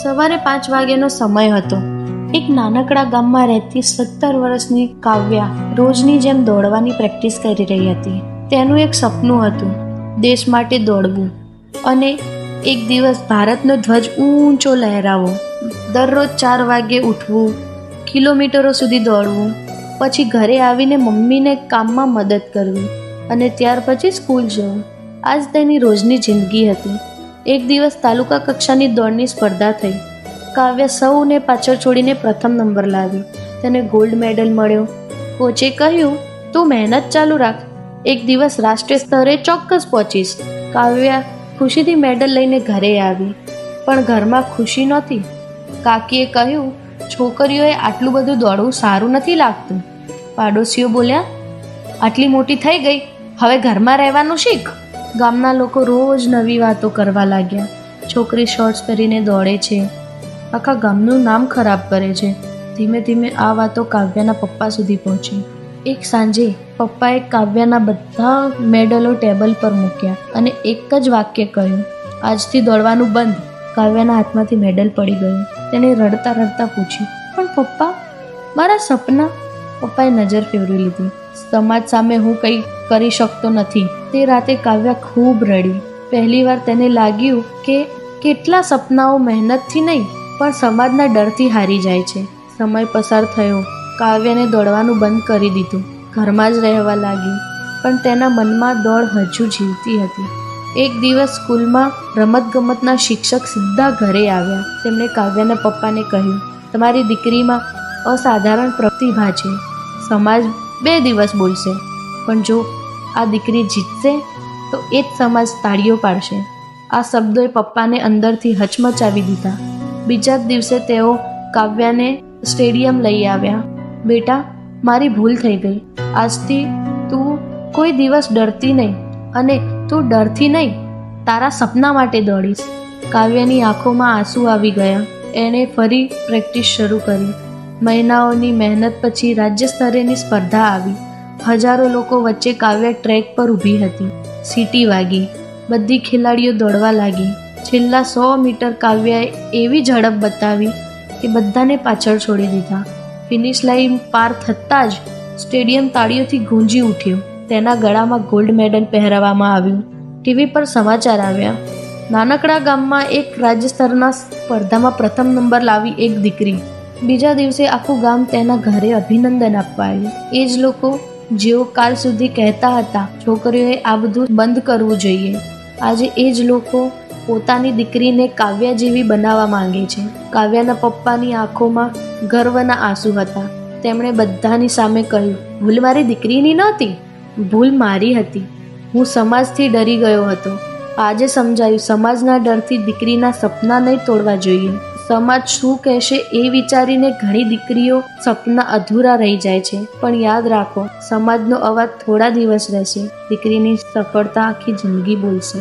સવારે 5 વાગ્યાનો સમય હતો. એક નાનકડા ગામમાં રહેતી 17 વર્ષની કાવ્યા રોજની જેમ દોડવાની પ્રેક્ટિસ કરી રહી હતી. તેનું એક સપનું હતું, દેશ માટે દોડવું અને એક દિવસ ભારતનો ધ્વજ ઊંચો લહેરાવો. દરરોજ 4 વાગ્યે ઉઠવું, કિલોમીટરો સુધી દોડવું, પછી ઘરે આવીને મમ્મીને કામમાં મદદ કરવી અને ત્યાર પછી સ્કૂલ જવું. આજ તેની રોજની જિંદગી હતી. એક દિવસ તાલુકા કક્ષાની દોડની સ્પર્ધા થઈ. કાવ્યા સૌને પાછળ છોડીને પ્રથમ નંબર લાવી. તેને ગોલ્ડ મેડલ મળ્યો. કોચે કહ્યું, તું મહેનત ચાલુ રાખ, એક દિવસ રાષ્ટ્રીય સ્તરે ચોક્કસ પહોંચીશ. કાવ્યા ખુશીથી મેડલ લઈને ઘરે આવી, પણ ઘરમાં ખુશી નહોતી. કાકીએ કહ્યું, છોકરીઓએ આટલું બધું દોડવું સારું નથી લાગતું. પાડોશીઓ બોલ્યા, આટલી મોટી થઈ ગઈ, હવે ઘરમાં રહેવાનું શીખ. ગામના લોકો રોજ નવી વાતો કરવા લાગ્યા. છોકરી શોર્ટ્સ પહેરીને દોડે છે, આખા ગામનું નામ ખરાબ કરે છે. ધીમે ધીમે આ વાતો કાવ્યાના પપ્પા સુધી પહોંચી. એક સાંજે પપ્પાએ કાવ્યાના બધા મેડલો ટેબલ પર મૂક્યા અને એક જ વાક્ય કહ્યું, આજથી દોડવાનું બંધ. કાવ્યાના હાથમાંથી મેડલ પડી ગયું. તેણે રડતા રડતા પૂછ્યું, પણ પપ્પા, મારા સપના? પપ્પાએ નજર ફેરવી લીધી. સમાજ સામે હું કંઈ કરી શકતો નથી. તે રાતે કાવ્યા ખૂબ રડી. પહેલીવાર તેને લાગ્યું કે કેટલા સપનાઓ મહેનતથી નહીં પણ સમાજના ડરથી હારી જાય છે. સમય પસાર થયો. કાવ્યાને દોડવાનું બંધ કરી દીધું. ઘરમાં જ રહેવા લાગી, પણ તેના મનમાં દોડ હજુ જીવતી હતી. એક દિવસ સ્કૂલમાં રમતગમતના શિક્ષક સીધા ઘરે આવ્યા. તેમણે કાવ્યાના પપ્પાને કહ્યું, તમારી દીકરીમાં અસાધારણ પ્રતિભા છે. સમાજ 2 દિવસ બોલશે, પણ જો આ દીકરી જીતશે તો એ જ સમાજ તાળીઓ પાડશે. આ શબ્દોએ પપ્પાને અંદરથી હચમચાવી દીધા. બીજા જ દિવસે તેઓ કાવ્યાને સ્ટેડિયમ લઈ આવ્યા. બેટા, મારી ભૂલ થઈ ગઈ. આજથી તું કોઈ દિવસ ડરતી નહીં અને તું ડરથી નહીં, તારા સપના માટે દોડીશ. કાવ્યાની આંખોમાં આંસુ આવી ગયા. એણે ફરી પ્રેક્ટિસ શરૂ કરી. મહિનાઓની મહેનત પછી રાજ્ય સ્તરેની સ્પર્ધા આવી. હજારો લોકો વચ્ચે કાવ્યા ટ્રેક પર ઊભી હતી. સીટી વાગી. બધી ખેલાડીઓ દોડવા લાગી. છેલ્લા 100 મીટર કાવ્યાએ એવી ઝડપ બતાવી કે બધાને પાછળ છોડી દીધા. ફિનિશ લાઇન પાર થતાં જ સ્ટેડિયમ તાળીઓથી ગુંજી ઉઠ્યું. તેના ગળામાં ગોલ્ડ મેડલ પહેરાવવામાં આવ્યું. ટીવી પર સમાચાર આવ્યા. નાનકડા ગામમાં એક રાજ્ય સ્તરના સ્પર્ધામાં પ્રથમ નંબર લાવી એક દીકરી. બીજા દિવસે આખું ગામ તેના ઘરે અભિનંદન આપવા આવ્યું. એ જ લોકો જેઓ કાલ સુધી કહેતા હતા છોકરીઓએ આ બધું બંધ કરવું જોઈએ, આજે એ જ લોકો પોતાની દીકરીને કાવ્યા જેવી બનાવવા માંગે છે. કાવ્યાના પપ્પાની આંખોમાં ગર્વના આંસુ હતા. તેમણે બધાની સામે કહ્યું, ભૂલ મારી દીકરીની નહોતી, ભૂલ મારી હતી. હું સમાજથી ડરી ગયો હતો. આજે સમજાયું, સમાજના ડરથી દીકરીના સપના નહીં તોડવા જોઈએ. સમાજ શું કહેશે એ વિચારીને ઘણી દીકરીઓ સપના અધૂરા રહી જાય છે. પણ યાદ રાખો, સમાજનો અવાજ થોડા દિવસ રહેશે, દીકરીની સફળતા આખી જિંદગી બોલશે.